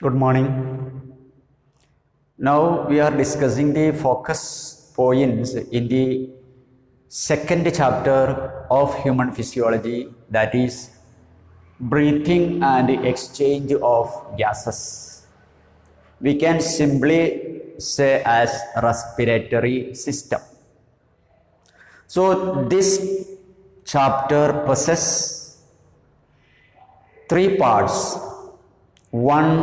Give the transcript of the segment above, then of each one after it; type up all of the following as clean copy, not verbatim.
Good morning. Now we are discussing the focus points in the second chapter of human physiology, that is breathing and exchange of gases. We can simply say as respiratory system. So this chapter possesses three parts. One,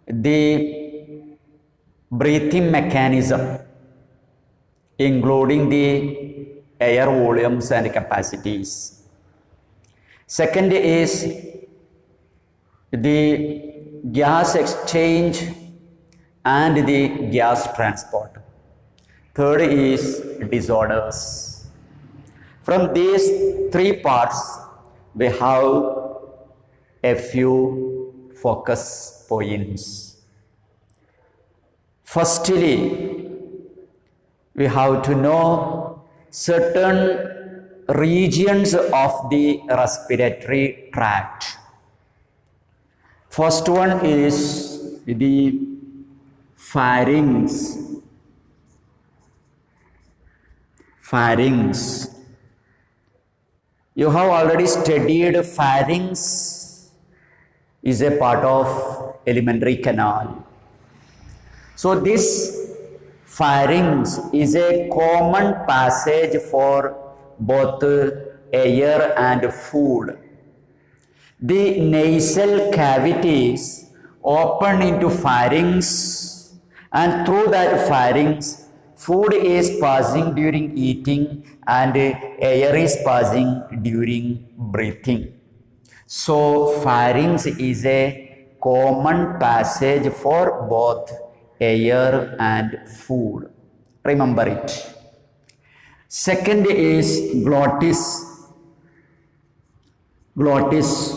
the breathing mechanism, including the air volumes and capacities. Second is the gas exchange and the gas transport. Third is disorders. From these three parts, we have a few focus points. Firstly, we have to know certain regions of the respiratory tract. First one is the pharynx. Pharynx. You have already studied pharynx is a part of alimentary canal. So this pharynx is a common passage for both air and food. The nasal cavities open into pharynx, and through that pharynx, food is passing during eating and air is passing during breathing. So pharynx is a common passage for both air and food. Remember it. Second is glottis. Glottis.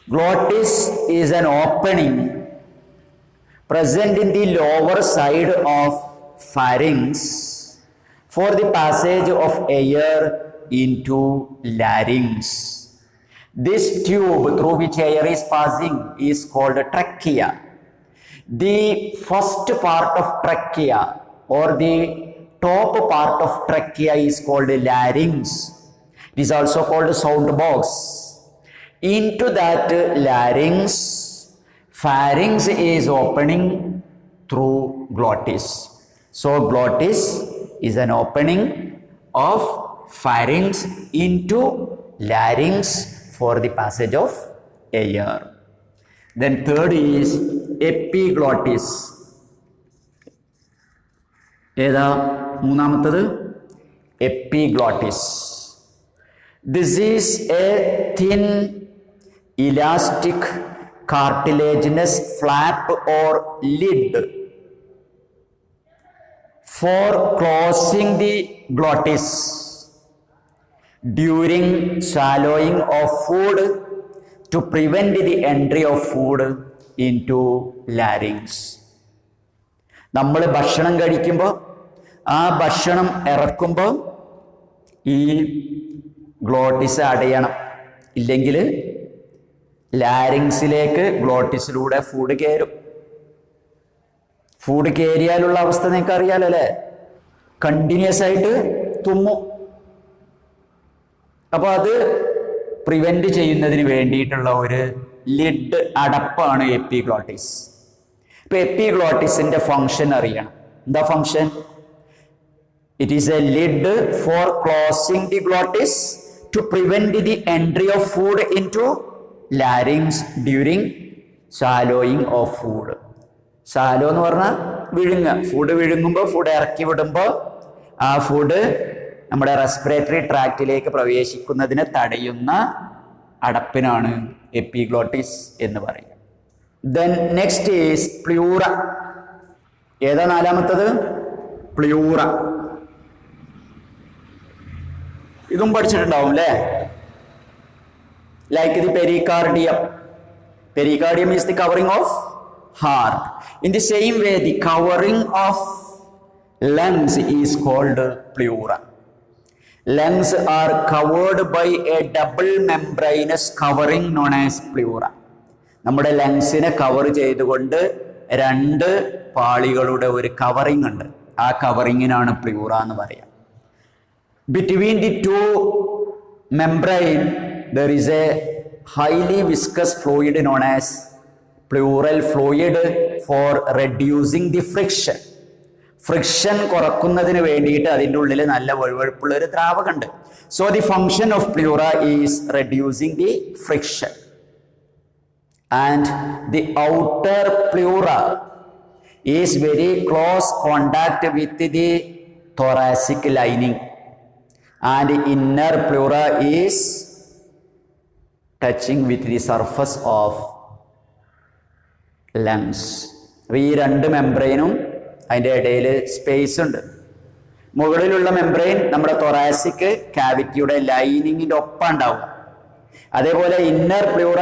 Glottis is an opening present in the lower side of pharynx for the passage of air into larynx. This tube through which air is passing is called trachea. The first part of trachea or the top part of trachea is called larynx. It is also called sound box. Into that larynx, pharynx is opening through glottis. So glottis is an opening of pharynx into larynx for the passage of air. Then third is epiglottis. ഏതാ മൂന്നാമത്തത്? Epiglottis. This is a thin elastic cartilaginous flap or lid for closing the glottis during swallowing of food to prevent the entry of food into larynx. നമ്മൾ ഭക്ഷണം കഴിക്കുമ്പോൾ ആ ഭക്ഷണം ഇറക്കുമ്പോൾ ഈ glottis അടയണം, ഇല്ലെങ്കിൽ ലാരിങ്സിലേക്ക് ഗ്ലോട്ടിസിലൂടെ food കയറും. ഫുഡ് കയറിയാലുള്ള അവസ്ഥ നിങ്ങൾക്ക് അറിയാലോ അല്ലേ? കണ്ടിന്യൂസ് ആയിട്ട് തുമ്മും. അപ്പോൾ അത് പ്രിവെന്റ് ചെയ്യുന്നതിന് വേണ്ടിയിട്ടുള്ള ഒരു ലിഡ് അടപ്പാണ് എപ്പിഗ്ലോട്ടിസ്. ഇപ്പൊ എപ്പിഗ്ലോട്ടിസിന്റെ ഫംഗ്ഷൻ അറിയണം. എന്താ function? It is a lid for closing the glottis to prevent the entry of food into larynx during swallowing of food. Swallow എന്ന് പറഞ്ഞാൽ വിഴുങ്ങുക. ഫുഡ് വിഴുങ്ങുമ്പോൾ, ഫുഡ് ഇറക്കി വിടുമ്പോൾ ആ ഫുഡ് നമ്മുടെ റെസ്പിറേറ്ററി ട്രാക്റ്റിലേക്ക് പ്രവേശിക്കുന്നതിനെ തടയുന്ന അടപ്പിനാണ് എപ്പിഗ്ലോട്ടിസ് എന്ന് പറയുക. Then next is pleura. ഏതാ നാലാമത്തത്? പ്ലൂറ. ഇതും പഠിച്ചിട്ടുണ്ടാവും അല്ലേ? Like the pericardium. Pericardium is the covering of heart. In the same way, the covering of lungs is called pleura. Lungs are covered by a double membranous covering known as pleura. നമ്മുടെ ലങ്സിനെ cover ചെയ്തുകൊണ്ട് രണ്ട് പാളികളുടെ ഒരു covering ഉണ്ട്. ആ കവറിങ്ങിനാണ് pleura എന്ന് പറയാം. Between the two membrane there is a highly viscous fluid known as pleural fluid for reducing the friction. Friction കുറക്കുന്നതിന് വേണ്ടിയിട്ട് അതിൻ്റെ ഉള്ളിൽ നല്ല വഴുവഴുപ്പുള്ള ഒരു ദ്രാവകമുണ്ട്. So the function of pleura is reducing the friction. And the outer pleura is very close contact with the thoracic lining and inner pleura is touching with the surface of lungs. അപ്പോൾ ഈ രണ്ട് മെംബ്രെയിനും അതിൻ്റെ ഇടയിൽ space ഉണ്ട്. മുകളിലുള്ള membrane നമ്മുടെ thoracic കാവിറ്റിയുടെ ലൈനിങ്ങിൻ്റെ ഒപ്പം ഉണ്ടാവും. അതേപോലെ ഇന്നർ പ്ലൂറ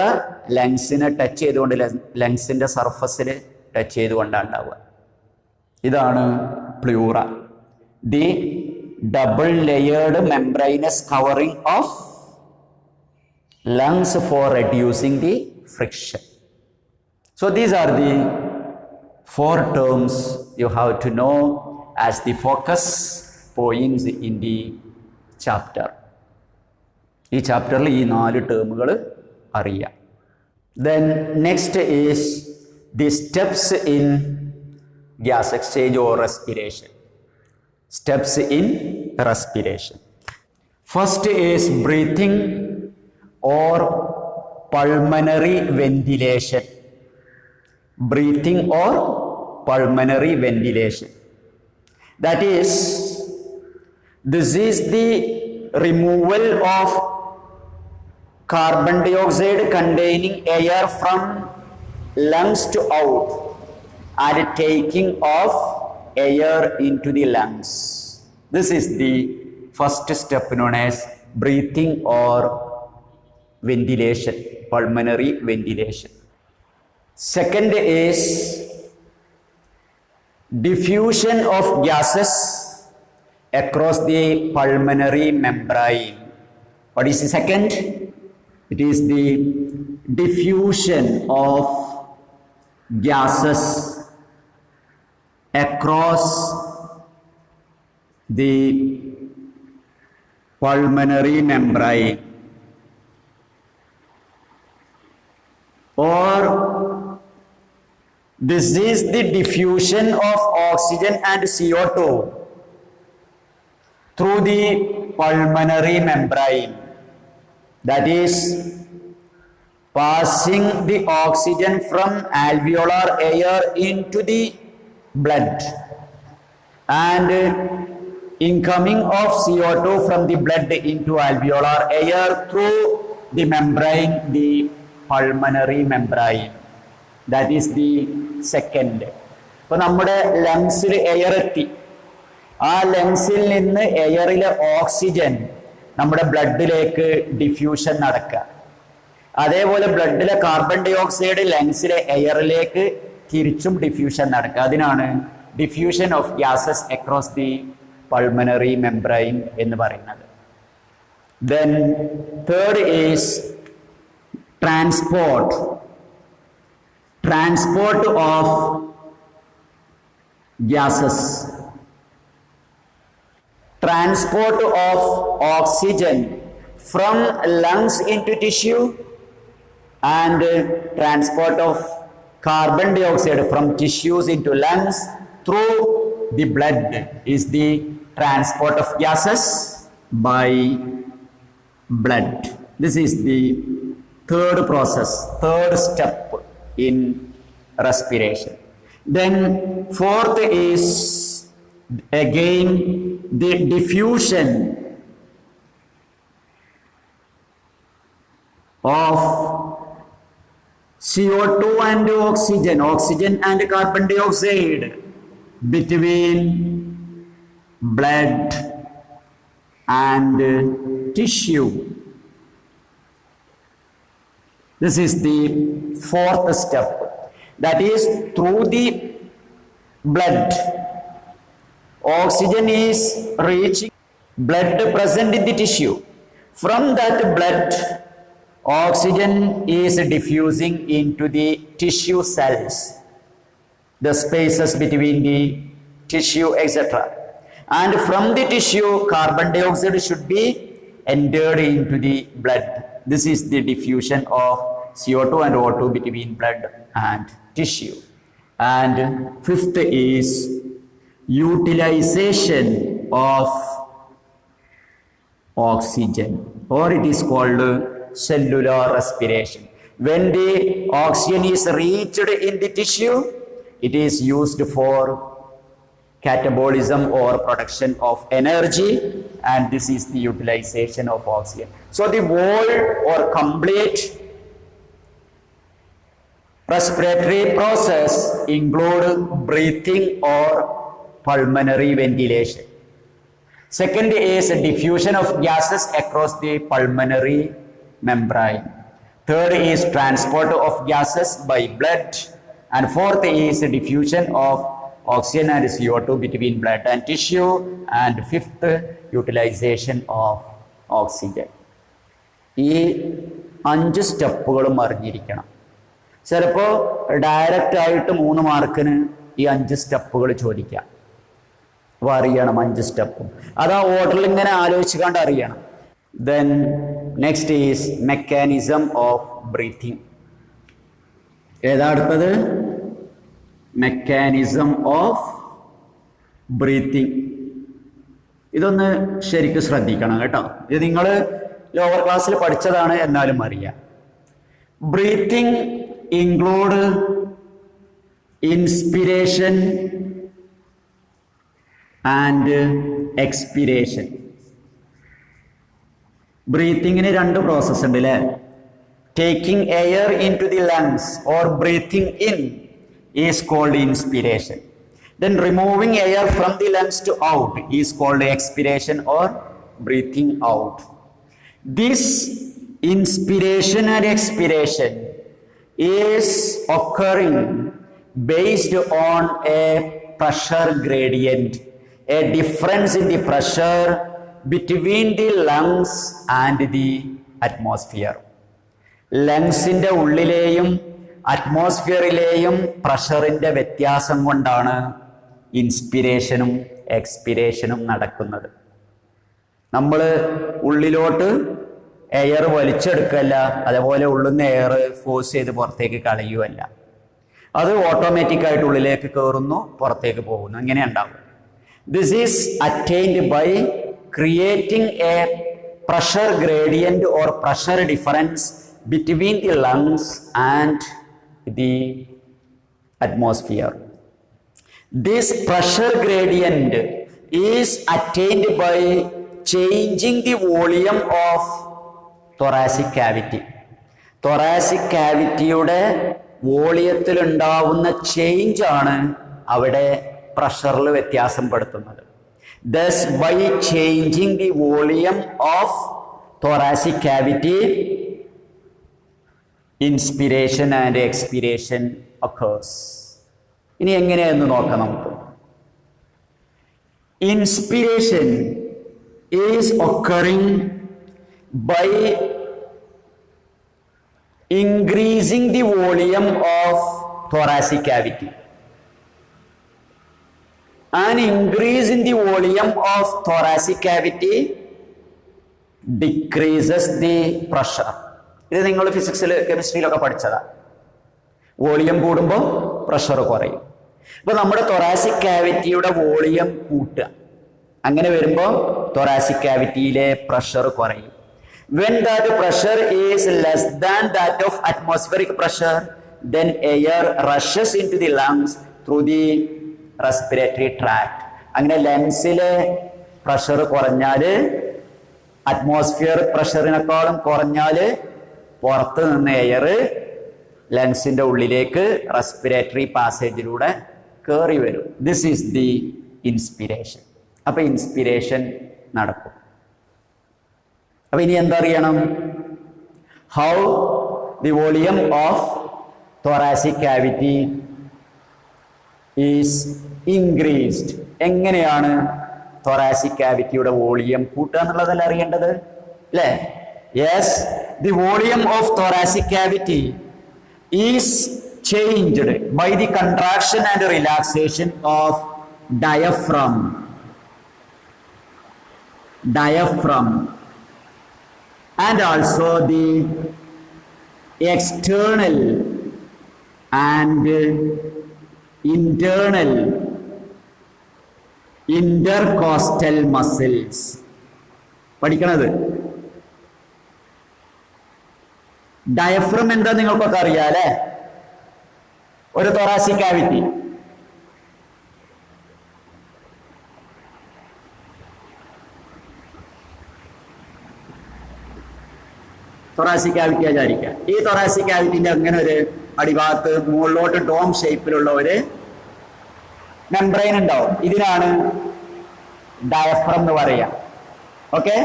ലങ്സിനെ ടച്ച് ചെയ്തുകൊണ്ട് ലങ്സിൻ്റെ സർഫസിൽ ടച്ച് ചെയ്തുകൊണ്ടാണ് ഉണ്ടാവുക. ഇതാണ് pleura, the double layered membranous covering of lungs for reducing the friction. So these are the four terms you have to know as the focus points in the chapter. ഈ ചാപ്റ്ററിൽ ഈ 4 ടേമുകൾ അറിയാം. Then next is the steps in gas exchange or respiration. Steps in respiration. First is breathing or pulmonary ventilation. Breathing or pulmonary ventilation. That is, this is the removal of carbon dioxide containing air from lungs to out and taking of air into the lungs. This is the first step known as breathing or ventilation, pulmonary ventilation. Second is diffusion of gases across the pulmonary membrane. What is the second? It is the diffusion of gases across the pulmonary membrane, or this is the diffusion of oxygen and CO2 through the pulmonary membrane. That is, passing the oxygen from alveolar air into the blood and incoming of CO2 from the blood into alveolar air through the membrane, the pulmonary membrane. That is the second. ഇപ്പോൾ നമ്മുടെ ലങ്സിൽ air എത്തി, ആ ലങ്സിൽ നിന്ന് എയറിലെ oxygen നമ്മുടെ ബ്ലഡിലേക്ക് diffusion നടക്കുക. അതേപോലെ ബ്ലഡിലെ carbon dye oxide ലങ്സിലെ എയറിലേക്ക് തിരിച്ചും diffusion നടക്കുക. അതിനാണ് diffusion of gases across the pulmonary membrane എന്ന് പറയുന്നത്. Then third is transport of gases, transport of oxygen from lungs into tissue and transport of carbon dioxide from tissues into lungs through the blood is the transport of gases by blood. This is the third process, third step in respiration. Then fourth is again the diffusion of CO2 and oxygen and carbon dioxide between blood and tissue. This is the fourth step. That is, through the blood, oxygen is reaching blood present in the tissue. From that blood, oxygen is diffusing into the tissue cells, the spaces between the tissue, etc. And from the tissue, carbon dioxide should be entered into the blood. This is the diffusion of CO2 and O2 between blood and tissue. And fifth is utilization of oxygen, or it is called cellular respiration. When the oxygen is reached in the tissue, it is used for catabolism or production of energy, and this is the utilization of oxygen. So the whole or complete respiratory process include breathing or pulmonary ventilation. Second is diffusion of gases across the pulmonary membrane. Third is transport of gases by blood. And fourth is diffusion of oxygen and CO2 between blood and tissue. And fifth, utilization of oxygen. ഈ 5 സ്റ്റെപ്പുകളും അറിഞ്ഞിരിക്കണം. ചിലപ്പോൾ direct ആയിട്ട് 3 മാർക്കിന് ഈ 5 സ്റ്റെപ്പുകൾ ചോദിക്കാം. അപ്പോൾ അറിയണം 5 സ്റ്റെപ്പും. അത് ആ ഓർഡറിൽ ഇങ്ങനെ ആലോചിച്ചുകൊണ്ട് അറിയണം. Then next is mechanism of breathing. ഏതാ അടുത്തത്? Mechanism of breathing. ഇതൊന്ന് ശരിക്കും ശ്രദ്ധിക്കണം കേട്ടോ. ഇത് നിങ്ങൾ ലോവർ ക്ലാസ്സിൽ പഠിച്ചതാണ്, എന്നാലും അറിയാം. Breathing include inspiration and expiration. ബ്രീത്തിങ്ങിന് 2 പ്രോസസ് ഉണ്ട് അല്ലേ? Taking air into the lungs or breathing in is called inspiration. Then removing air from the lungs to out is called expiration or breathing out. This inspiration and expiration is occurring based on a pressure gradient, a difference in the pressure between the lungs and the atmosphere. ലങ്സിൻ്റെ ഉള്ളിലെയും അറ്റ്മോസ്ഫിയറിലെയും പ്രഷറിൻ്റെ വ്യത്യാസം കൊണ്ടാണ് ഇൻസ്പിരേഷനും എക്സ്പിരേഷനും നടക്കുന്നത്. നമ്മൾ ഉള്ളിലോട്ട് air വലിച്ചെടുക്കല്ല, അതേപോലെ ഉള്ളുന്ന air force ചെയ്ത് പുറത്തേക്ക് കളയുമല്ല. അത് ഓട്ടോമാറ്റിക്കായിട്ട് ഉള്ളിലേക്ക് കയറുന്നു, പുറത്തേക്ക് പോകുന്നു, ഇങ്ങനെ ഉണ്ടാവും. This is attained by creating a pressure gradient or pressure difference between the lungs and the atmosphere. This pressure gradient is attained by changing the volume of thoracic cavity. Thoracic cavityയുടെ വോളിയത്തിൽ ഉണ്ടാവുന്ന ചേഞ്ച് ആണ് അവിടെ പ്രഷറിൽ വ്യത്യാസപ്പെടുത്തുന്നത്. Thus, by changing the volume of thoracic cavity, inspiration and expiration occurs. ഇനി എങ്ങനെയെന്ന് നോക്കാം നമുക്ക്. Inspiration is occurring by increasing the volume of thoracic cavity. An increase in the volume of thoracic cavity decreases the pressure. ഇത് നിങ്ങൾ ഫിസിക്സിൽ കെമിസ്ട്രിയിലൊക്കെ പഠിച്ചതാണ്. Volume കൂടുമ്പോൾ pressure കുറയും. അപ്പോൾ നമ്മുടെ തൊറാസിക് കാവിറ്റിയുടെ വോളിയം കൂട്ടുക. അങ്ങനെ വരുമ്പോൾ തൊറാസിക് കാവിറ്റിയിലെ പ്രഷർ കുറയും. When that pressure is less than that of atmospheric pressure, then air rushes into the lungs through the respiratory tract. അങ്ങനെ ലങ്സിലെ പ്രഷർ കുറഞ്ഞാൽ, അറ്റ്മോസ്ഫിയർ പ്രഷറിനേക്കാളും കുറഞ്ഞാൽ പുറത്ത് നിന്ന് എയർ ലങ്സിൻ്റെ ഉള്ളിലേക്ക് റെസ്പിറേറ്ററി പാസേജിലൂടെ കയറി വരും. This is the inspiration. അപ്പോൾ ഇൻസ്പിരേഷൻ നടക്കും. അപ്പോൾ ഇനി എന്തറിയണം? How the volume of thoracic cavity is increased. എങ്ങനെയാണ് thoracic cavityയുടെ വോളിയം കൂട്ടുക എന്നുള്ളതല്ല അറിയേണ്ടത്, അല്ലേ? Yes, the volume of thoracic cavity is changed by the contraction and relaxation of diaphragm and also the external and internal intercostal muscles. പഠിക്കണത് diaphragm എന്താ നിങ്ങൾക്കൊക്കെ അറിയാം അല്ലെ? ഒരു thoracic cavity. thoracic cavity ആചാരിക്കുക. ഈ thoracic cavity അങ്ങനെ ഒരു അടിഭാഗത്ത് മുകളിലോട്ട് ഡോം ഷേപ്പിലുള്ള ഒരു മെംബ്രെയിൻ ഉണ്ടാവും. ഇതിനാണ് ഡയഫ്രം എന്ന് പറയാ. ഓക്കെ,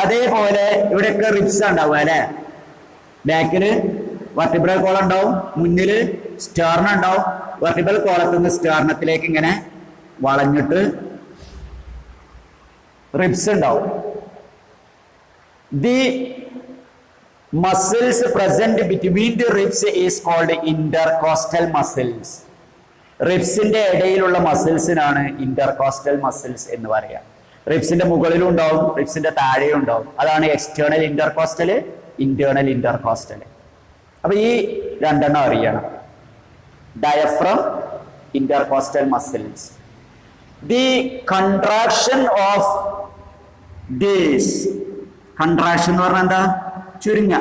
അതേപോലെ ഇവിടെയൊക്കെ റിബ്സ് ഉണ്ടാവുക അല്ലെ? ബാക്കില് വെർട്ടിബ്രൽ കോളം ഉണ്ടാവും, മുന്നില് സ്റ്റേർണം ഉണ്ടാവും. വെർട്ടിബ്രൽ കോളത്തിൽ നിന്ന് സ്റ്റേർണത്തിലേക്ക് ഇങ്ങനെ വളഞ്ഞിട്ട് റിബ്സ് ഉണ്ടാവും. The muscles present between the ribs is called intercostal muscles. റിബ്സിന്റെ ഇടയിലുള്ള മസിൽസിനാണ് ഇന്റർകോസ്റ്റൽ മസിൽസ് എന്ന് പറയാം. റിബ്സിന്റെ മുകളിലും ഉണ്ടാവും, റിബ്സിന്റെ താഴെയും ഉണ്ടാവും. അതാണ് എക്സ്റ്റേണൽ ഇന്റർകോസ്റ്റൽ, ഇന്റേണൽ ഇന്റർകോസ്റ്റൽ. അപ്പൊ ഈ രണ്ടെണ്ണം അറിയണം. Diaphragm, intercostal muscles. The contraction of these, contraction എന്ന് പറഞ്ഞാൽ എന്താ? ചുരുങ്ങ.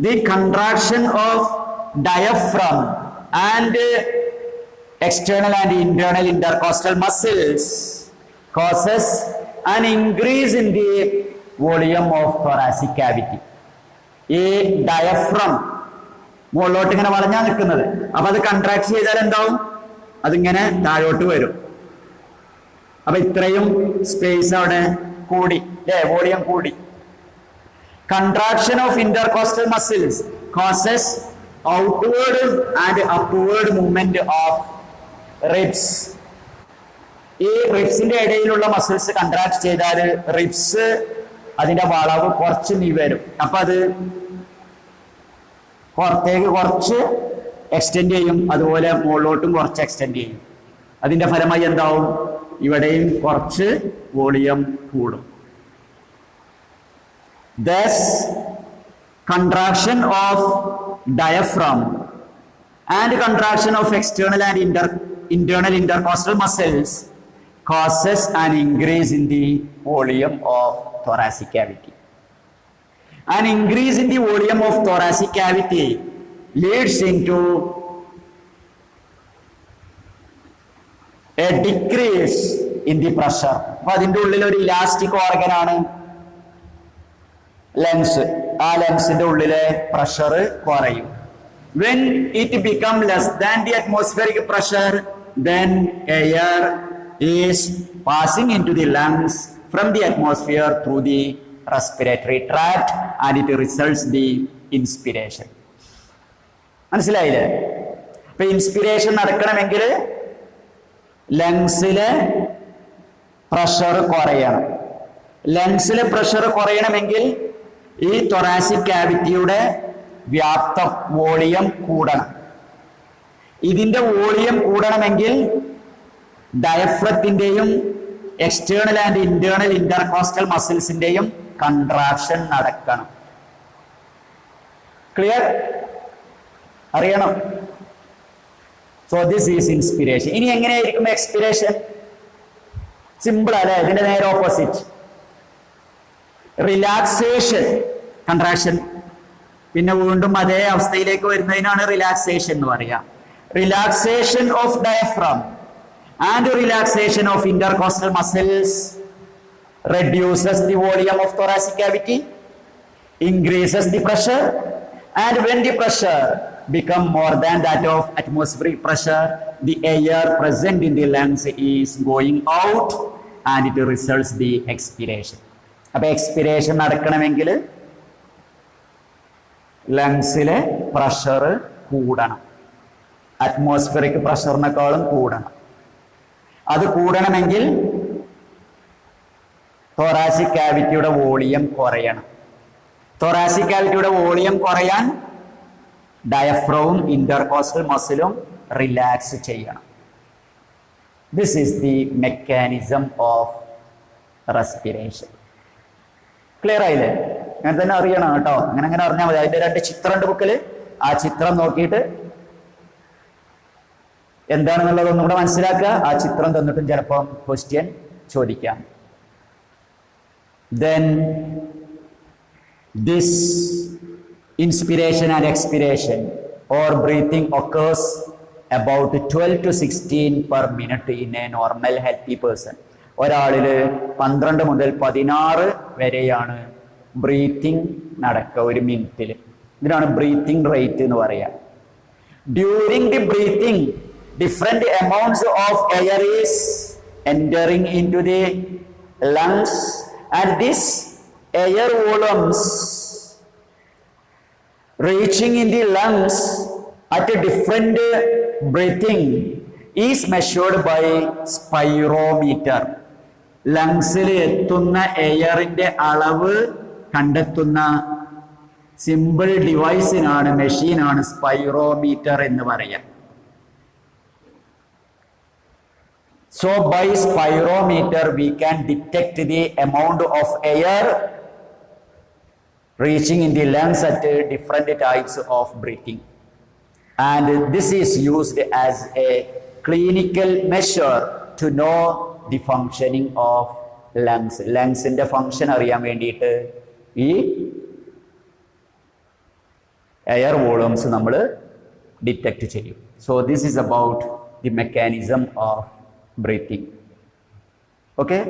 The contraction of diaphragm and external and internal intercostal muscles causes an increase in the volume of thoracic cavity. ഈ diaphragm മുകളിലോട്ട് ഇങ്ങനെ വളഞ്ഞാ നിൽക്കുന്നത്. അപ്പൊ അത് കൺട്രാക്ട് ചെയ്താൽ എന്താവും? അതിങ്ങനെ താഴോട്ട് വരും. അപ്പൊ ഇത്രയും സ്പേസ് അവിടെ കൂടി അല്ലേ? വോളിയം കൂടി. Contraction of intercostal muscles causes outward and upward movement of ribs. ഈ റിബ്സിന്റെ ഇടയിലുള്ള മസിൽസ് കൺട്രാക്ട് ചെയ്താൽ റിബ്സ് അതിന്റെ വളവ് കുറച്ച് വരും. അപ്പൊ അത് പുറത്തേക്ക് കുറച്ച് എക്സ്റ്റെൻഡ് ചെയ്യും, അതുപോലെ മുകളിലോട്ടും കുറച്ച് എക്സ്റ്റെൻഡ് ചെയ്യും. അതിന്റെ ഫലമായി എന്താവും? ഇവിടെയും കുറച്ച് വോളിയം കൂടും. Thus, contraction of diaphragm and contraction of external and internal intercostal muscles causes an increase in the volume of thoracic cavity. An increase in the volume of thoracic cavity leads into a decrease in the pressure. അപ്പൊ അതിന്റെ ഉള്ളിൽ ഒരു elastic organ ആണ് lungs. ആ ലങ്സിന്റെ ഉള്ളിലെ pressure കുറയും. When it becomes less than the atmospheric pressure, then air is passing into the lungs from the atmosphere through the respiratory tract and it results the inspiration. മനസ്സിലായില്ലേ? ഇപ്പൊ inspiration നടക്കണമെങ്കിൽ ലങ്സിലെ pressure കുറയണം. ലങ്സിലെ pressure കുറയണമെങ്കിൽ ഈ thoracic ക്യാവിറ്റിയുടെ വ്യാപ്തം, volume കൂടണം. ഇതിന്റെ volume കൂടണമെങ്കിൽ ഡയഫ്രത്തിന്റെയും external and internal intercostal മസിൽസിന്റെയും കൺട്രാക്ഷൻ നടക്കണം. ക്ലിയർ? അറിയണം. So this is inspiration. ഇനി എങ്ങനെയായിരിക്കും എക്സ്പിരേഷൻ? സിമ്പിൾ അല്ലേ? ഇതിന്റെ നേരെ ഓപ്പോസിറ്റ്. റിലാക്സേഷൻ, കൺട്രാക്ഷൻ, പിന്നെ വീണ്ടും അതേ അവസ്ഥയിലേക്ക് വരുന്നതിനാണ് റിലാക്സേഷൻ എന്ന് പറയാം. Relaxation of diaphragm and relaxation of intercostal muscles reduces the volume of thoracic cavity, increases the pressure, and when the pressure become more than that of atmospheric pressure, the air present in the lungs is going out and it results the expiration. അപ്പൊ expiration നടക്കണമെങ്കിൽ ലങ്സിലെ pressure കൂടണം, atmospheric പ്രഷറിനേക്കാളും കൂടണം. അത് കൂടണമെങ്കിൽ thoracic cavity-യുടെ volume കുറയണം. thoracic cavity-യുടെ volume കുറയാൻ ഡയഫ്രവും intercostal മസിലും relax ചെയ്യണം. This is the mechanism of respiration. Clear ആയില്ലേ? അങ്ങനെ തന്നെ അറിയണം കേട്ടോ. അങ്ങനെ അറിഞ്ഞാൽ മതി. അതിന്റെ 2 ചിത്രം ഉണ്ട് ബുക്കിൽ. ആ ചിത്രം നോക്കിയിട്ട് എന്താണെന്നുള്ളത് ഒന്നും കൂടെ മനസ്സിലാക്കുക. ആ ചിത്രം തന്നിട്ടും ചിലപ്പോൾ ക്വസ്റ്റ്യൻ ചോദിക്കാം. Then this inspiration and expiration or breathing occurs about 12 to 16 per minute in a normal healthy person. ഒരാളിൽ 12 മുതൽ 16 വരെയാണ് ബ്രീത്തിങ് നടക്കുക ഒരു മിനിറ്റിൽ. ഇതിനാണ് ബ്രീത്തിങ് റേറ്റ് എന്ന് പറയുക. During the breathing different amounts of air is entering into the lungs and this air volumes reaching in the lungs at a different breathing is measured by spirometer. ലങ്സിൽ എത്തുന്ന എയറിന്റെ അളവ് കണ്ടെത്തുന്ന simple ഡിവൈസിനാണ്, മെഷീനാണ് spirometer എന്ന് പറയാം. So by spirometer we can detect the amount of air reaching in the lungs at different types of breathing, and this is used as a clinical measure to know the functioning of lungs. Lungs ന്റെ function അറിയാൻ വേണ്ടിയിട്ട് ഈ air volumes നമ്മൾ detect ചെയ്യും. So this is about the mechanism of breathing. Okay.